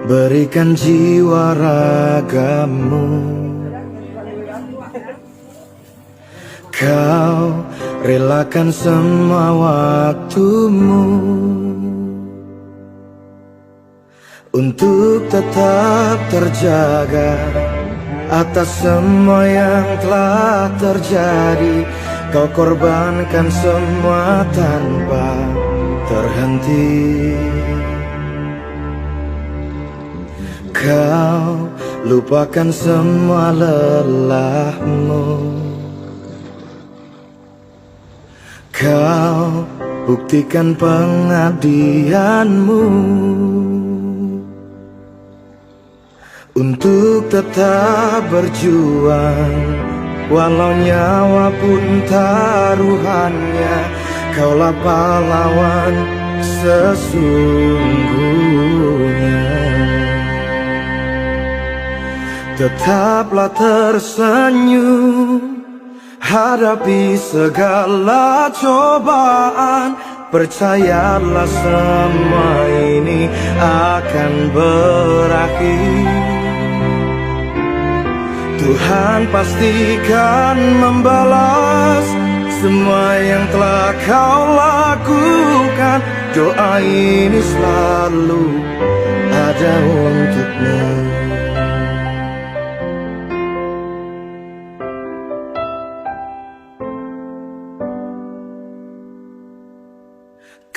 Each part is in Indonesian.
berikan jiwa ragamu. Kau relakan semua waktumu untuk tetap terjaga atas semua yang telah terjadi. Kau korbankan semua tanpa terhenti. Kau lupakan semua lelahmu. Kau buktikan pengabdianmu untuk tetap berjuang, walau nyawa pun taruhannya. Kaulah pahlawan sesungguhnya. Tetaplah tersenyum hadapi segala cobaan. Percayalah semua ini akan berakhir. Tuhan pastikan membalas semua yang telah kau lakukan. Doa ini selalu ada untukmu.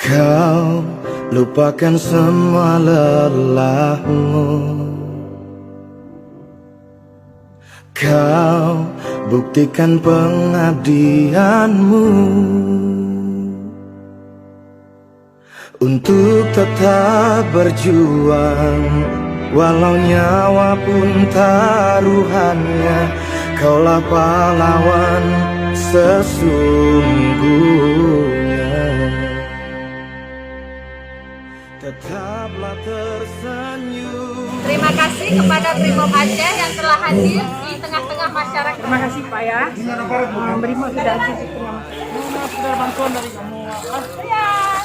Kau lupakan semua lelahmu. Kau buktikan pengabdianmu untuk tetap berjuang, walau nyawa pun taruhannya. Kaulah pahlawan sesungguhnya. Tetaplah tersenyum. Terima kasih kepada Brimob Aceh yang telah hadir di tengah-tengah masyarakat. Terima kasih Pak ya. Brimob sudah hadir di tengah masyarakat. Sudah bantuan dari kamu. Ya.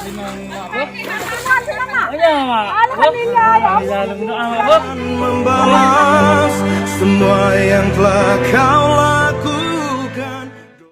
Membalas semua yang telah kau lakukan.